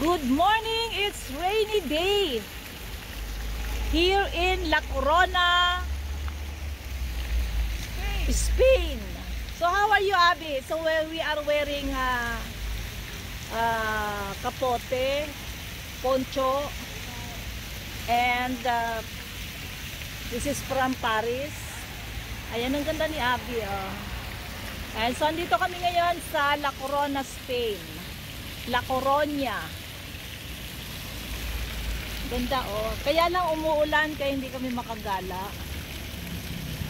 Good morning! It's rainy day here in La Corona, Spain. So how are you, Abby? So we are wearing capote, poncho, and this is from Paris. Ayan, ang ganda ni Abby. And so andito kami ngayon sa La Corona, Spain. La Coruña. Ganda Kaya lang umuulan kaya hindi kami makagala.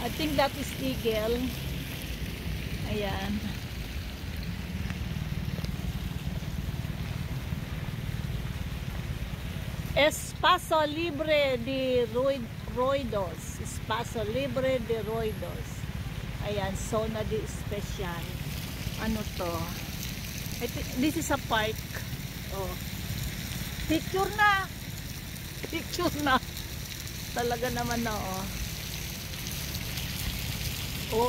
I think that is eagle. Ayan. Espacio Libre de Ruidos. Espacio Libre de Ruidos. Ayan, zona de special. Ano to? This is a park. Picture na. Picture na. Talaga naman na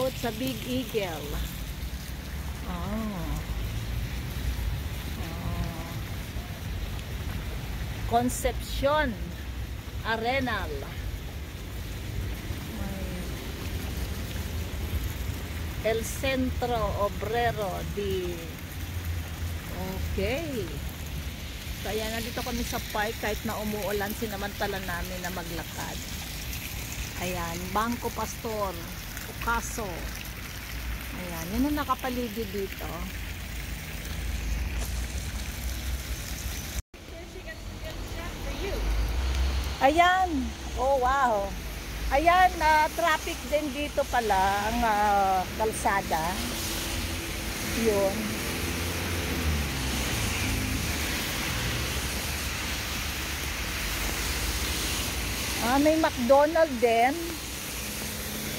it's a big eagle. Concepcion Arenal. El Centro Obrero de Kaya nandito kami sa park kahit na umuulan, sinamantala namin na maglakad. Ayan, Banco Pastor, Ocaso. Ayan, yun ang nakapaligid dito. Ayan, wow. Ayan, traffic din dito pala ang kalsada. Yun. May McDonald's din.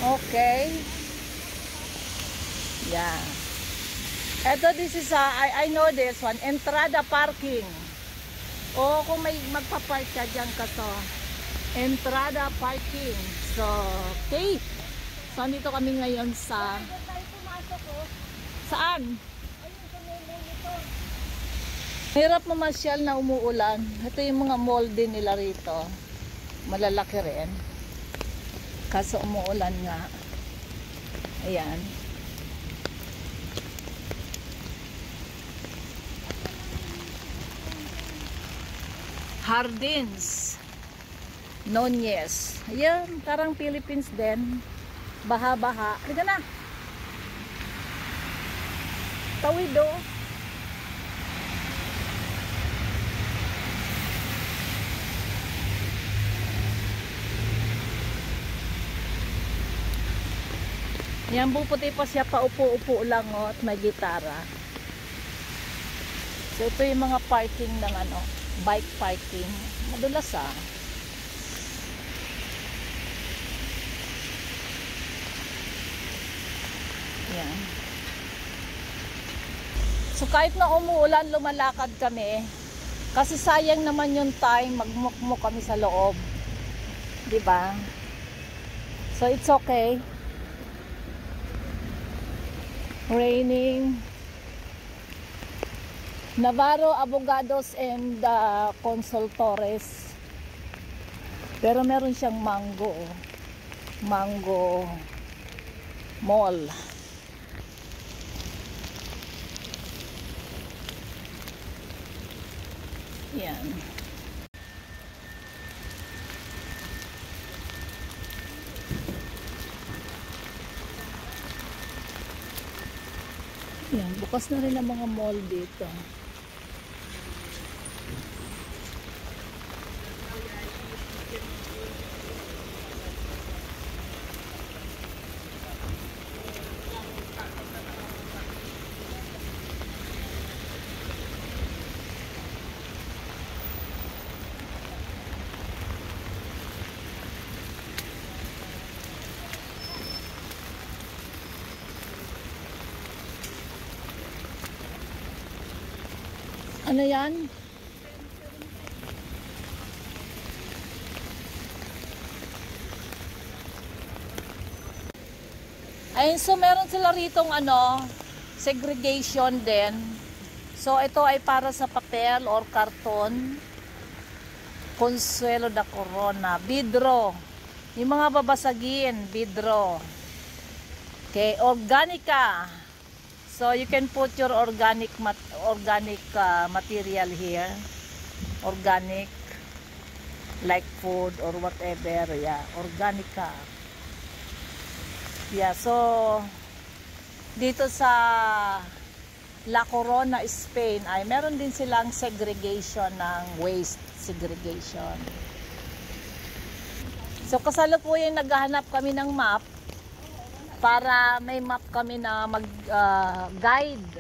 Okay. Yeah. Ito, this is I know this one. Entrada parking. Kung may magpa-park ka dyan ka to. Entrada parking. So, okay. So, dito kami ngayon sa... Saan? Hirap mamasyal na umuulan. Ito yung mga mall din nila rito. Malalaki rin. Kaso umuulan nga. Ayan. Hardins Nunez. Ayan, parang Philippines din. Baha-baha. Liga na. Tawid Yan, puputi pa siya, paupo-upo lang at may gitara. So ito yung mga parking ng bike parking. Madulas Yan. So kahit na umuulan, lumalakad kami. Kasi sayang naman yung time, magmukmuk kami sa loob. 'Di ba? So it's okay. Raining. Navarro Abogados and Consultores. Pero meron siyang mango mall. Yan. Yan, bukas na rin ang mga mall dito. Ano yan? Ayun, so meron sila ritong segregation din. So, ito ay para sa papel or karton. Consuelo da Corona. Vidro. Yung mga babasagin, vidro. Okay, Organica. So, you can put your organic material here. Organic. Like food or whatever. Yeah, Organica. Yeah, so, dito sa La Corona, Spain, ay meron din silang segregation ng waste segregation. So kasalukuyan naghahanap kami ng map para may map kami na mag-guide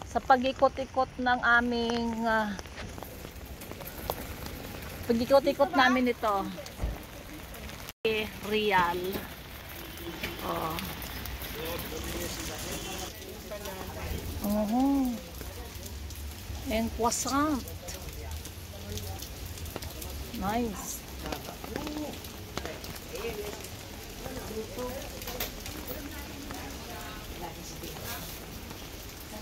sa pag-ikot-ikot ng aming pag-ikot-ikot namin ito. Real. Oh. And croissant. Nice.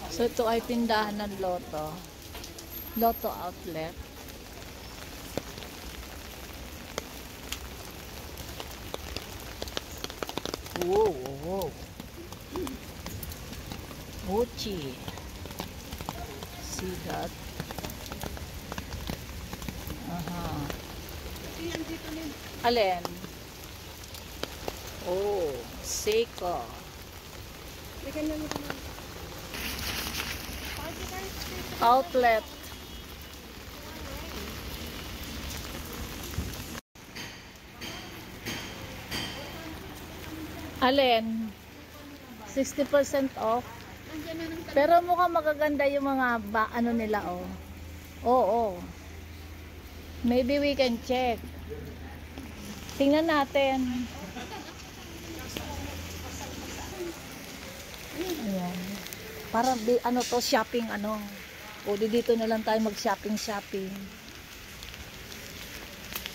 So ito ay tindahan ng Lotto. Lotto outlet. Whoa, whoa. Gucci. See that? Alin? Oh, Seiko. Outlet. Alin? 60% off. Pero mukhang magaganda yung mga ano nila, oh. Oo. Maybe we can check. Tingnan natin. Ayan. Para ano to, shopping ano. O dito na lang tayo mag-shopping.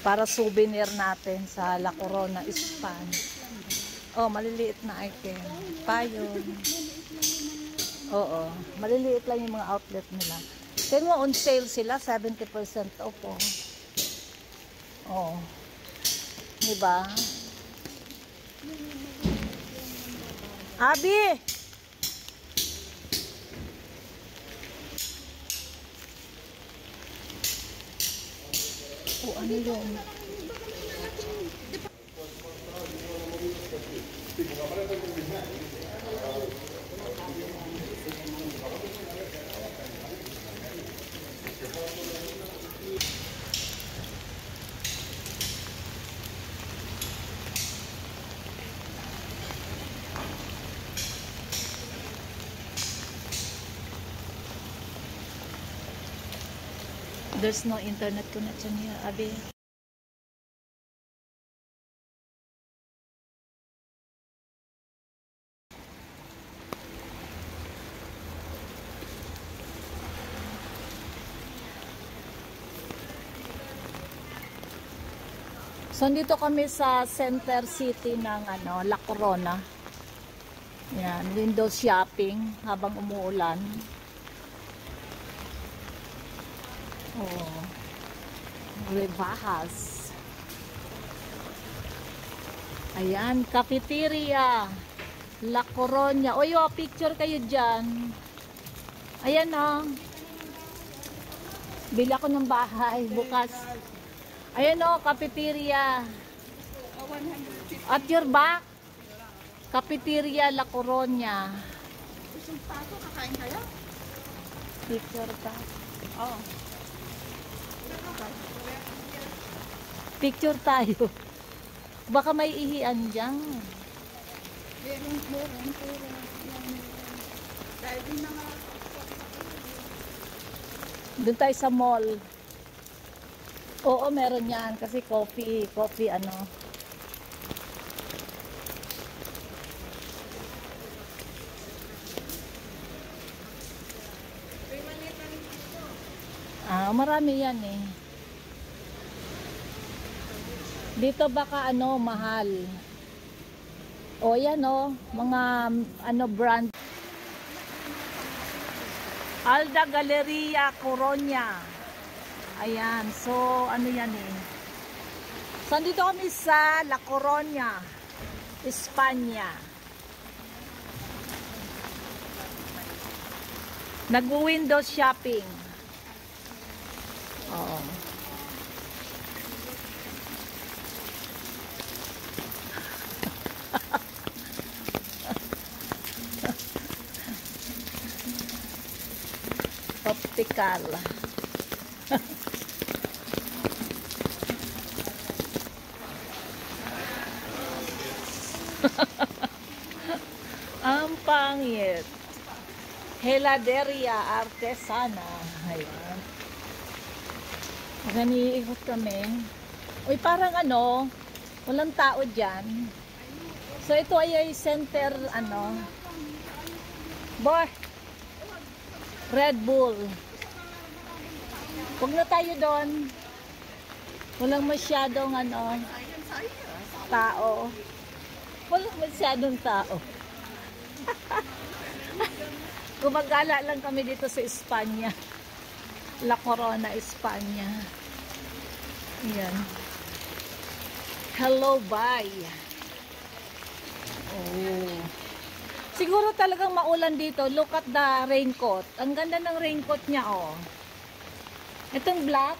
Para souvenir natin sa La Corona, Spain. Oh, maliliit na item. Payon. Oo. Maliliit lang yung mga outlet nila. Tingnan mo, on sale sila, 70% off. Oh. Diba? Abi! Oh, ano yun? There's no internet connection here, Abi. So, dito kami sa center city ng La Corona. Yan, window shopping habang umuulan. Oh, Rebajas. Ayan, cafeteria La Corona. Oy, picture kayo dyan. Ayan o. Bili ako ng bahay bukas. Ayan o, cafeteria. At your back, cafeteria La Corona. Isang pato, kakain kayo? Picture ka. Oo. Picture tayo. Baka may ihian dyan. Meron. Dahil din na nga. Doon tayo sa mall. Oo, meron yan. Kasi coffee ano. Marami yan eh. Dito baka mahal. O yan mga brand. Alda Galleria Coronia. Ayan, so ano yan eh. So andito kami sa La Coronia, Espanya. Nag-window shopping. Oo. Optical. Ang pangit. Heladeria Artesana. Ayan. Ganiikot kami. Uy, parang ano, walang tao dyan. So, ito ay center, ano, boy, Red Bull. Huwag na tayo doon. Walang masyadong, ano, tao. Walang masyadong tao. Gumagala lang kami dito sa Espanya. La Corona, Espanya. Ayan. Hello, bye. Oh. Siguro talagang maulan dito. Look at the raincoat. Ang ganda ng raincoat niya, oh. Itong black.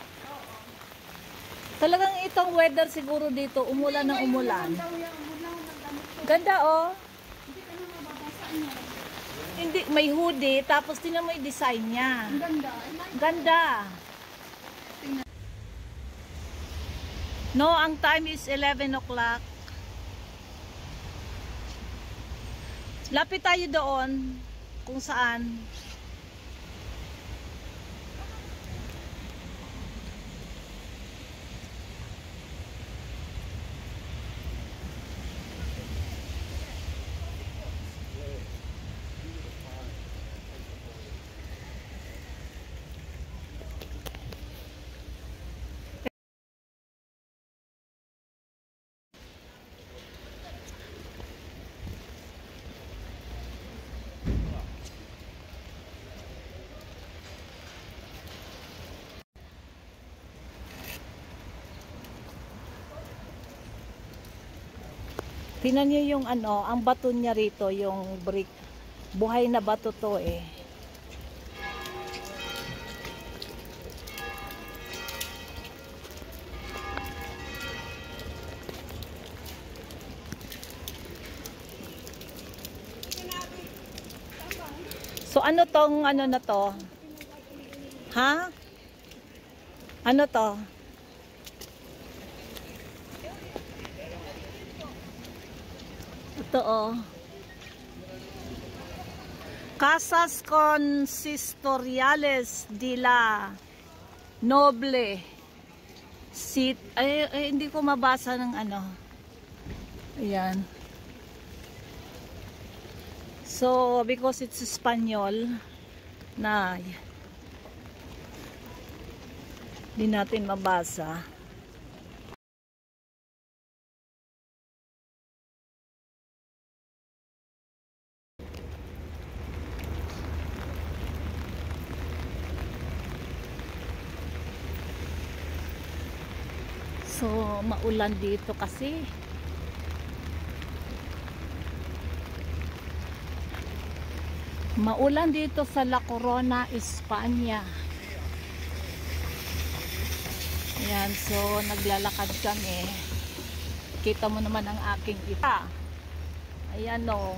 Talagang itong weather siguro dito. Umulan ng umulan. Ganda, oh. Hindi, may hoodie, tapos tingnan mo yung design niya. Ganda. Ganda. No, ang time is 11 o'clock. Lapit tayo doon kung saan. Tingnan niyo yung ano, ang bato niya rito, yung brick. Buhay na bato to eh. So ano tong ano na to? Ha? Ano to? Ito oh. Casas Consistoriales de la Noble Seat. Ay, hindi ko mabasa ng ano. Ayan. So, because it's Espanyol na hindi natin mabasa. So, maulan dito kasi. Maulan dito sa La Corona, Espanya. Ayan, so naglalakad kami. Kita mo naman ang aking ita. Ayan o.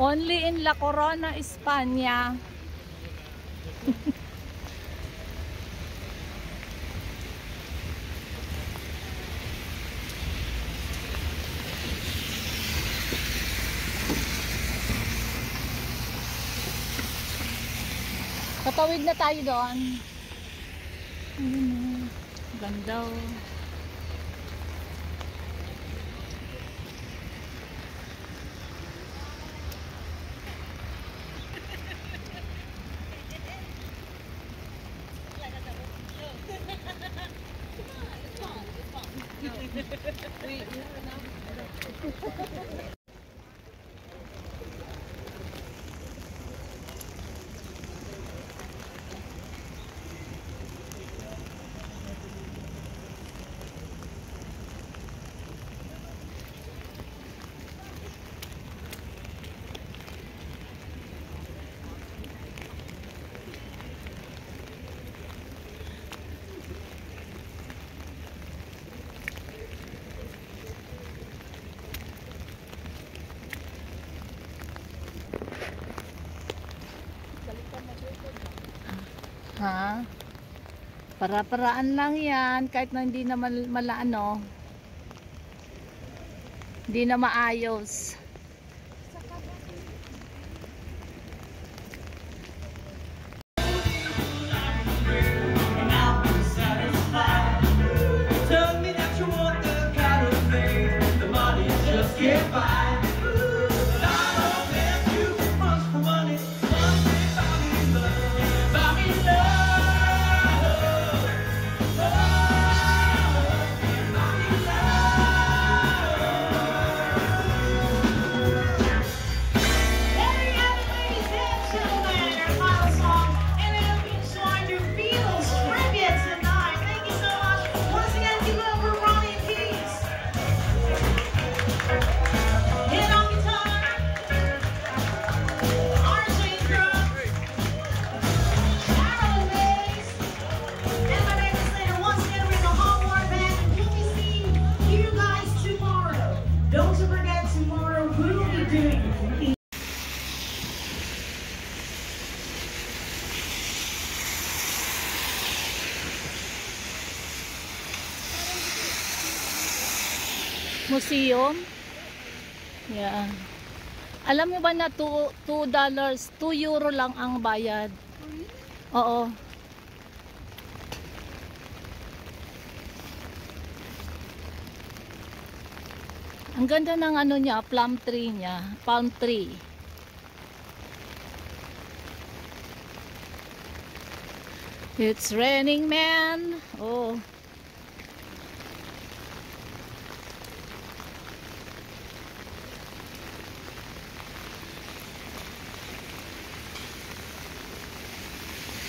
Only in La Corona, Espanya. Tatawid na tayo doon. Ganda oh. Ha? Para-paraan lang yan. Kahit na hindi na malaano. Hindi na maayos. Tell me that you want the kind of thing the money just can't buy. But I don't let you much for money. Something about me love, about me love. Oh, about me There you have it, ladies and gentlemen, our final song, and I hope you enjoyed your Beatles trivia tonight. Thank you so much. Once again, give it up for Ronnie Keys. Hit on guitar, RJ drums, Sharon bass, and my name is Slater. Once again, we're the Hallmark Band, and we'll be seeing you guys tomorrow. Don't forget, tomorrow we'll be doing Museum. Yeah. Alam mo ba na $2, €2 lang ang bayad? Oo. Ang ganda ng ano niya, palm tree niya. Palm tree. It's raining, man. Oh.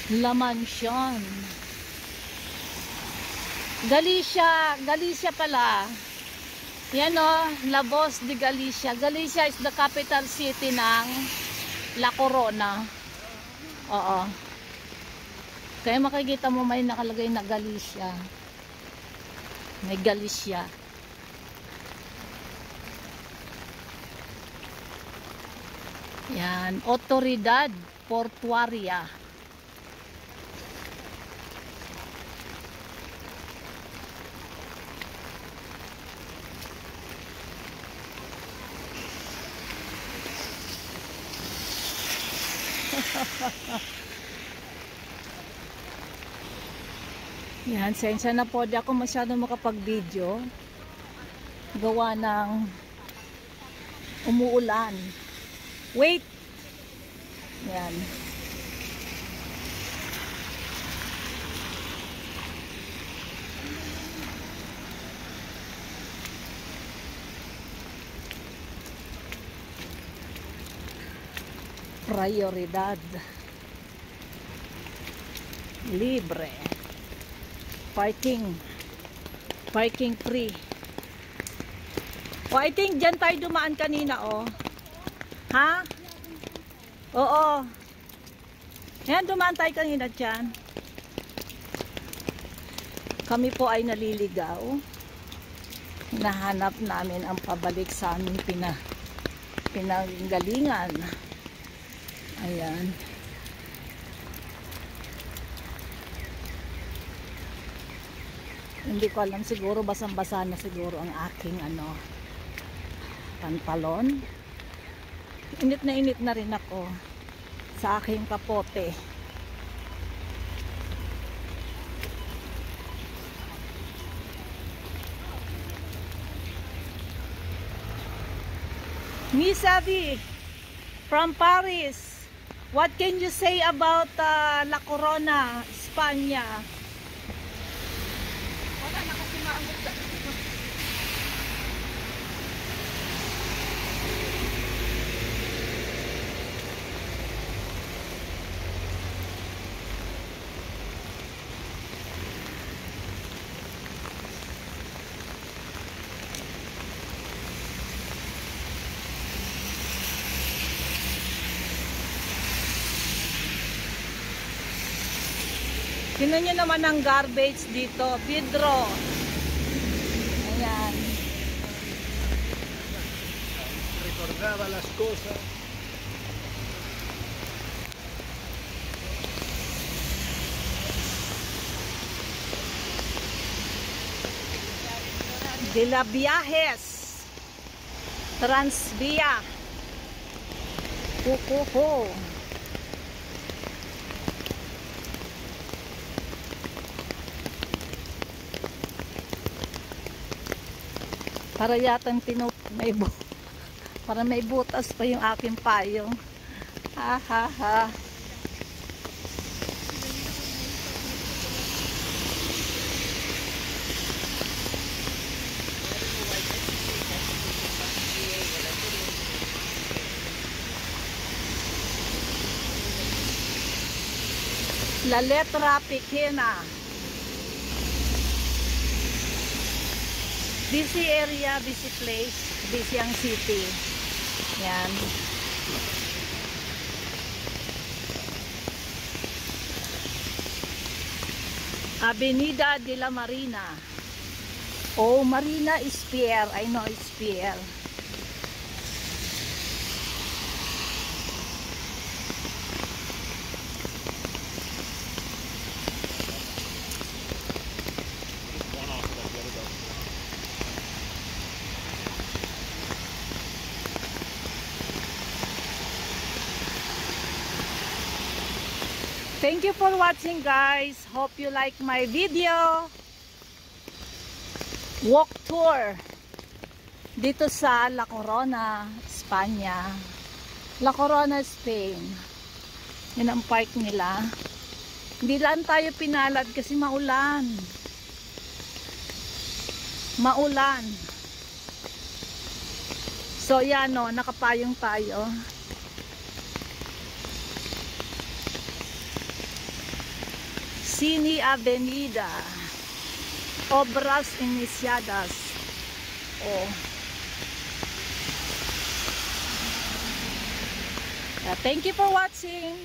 La Mansion. Galicia, Galicia pala. Yan o, La Voz de Galicia. Galicia is the capital city ng La Corona. Oo. Kaya makikita mo may nakalagay na Galicia. May Galicia. Yan, Autoridad Portuaria. Yan, sensya na po, di ako masyadong makapag-video. Gawa ng umuulan. Wait! Yan. Prioridad. Libre. Parking free. Oh, I think dyan tayo dumaan kanina, oh. Ha? Oo. Yan, dumaan tayo kanina dyan. Kami po ay naliligaw. Hinahanap namin ang pabalik sa aming pinanggalingan. Ayan. Hindi ko alam, siguro basang-basa na siguro ang aking pantalon. Init na rin ako sa aking kapote. Miss Abby from Paris, what can you say about La Corona, España? Wala na kasi maangot sa Tingnan nyo naman ang garbage dito. Vidro. Ayan. Recordaba las cosas. de la Viajes, Transvia. Kukuho. Para yatang para may butas pa yung aking payong. Ha ha ha. La letra pequeña. Busy area, busy place, busy ang city. Yan. Avenida de la Marina. Oh, Marina is Pierre. I know it's Pierre. Thank you for watching, guys. Hope you like my video. Walk tour dito sa La Corona, Espanya. La Corona, Spain. Yan ang park nila. Hindi lang tayo pinalad kasi maulan. Maulan. So yan o, nakapayong tayo. Cine Avenida. Obras iniciadas. Oh. Thank you for watching.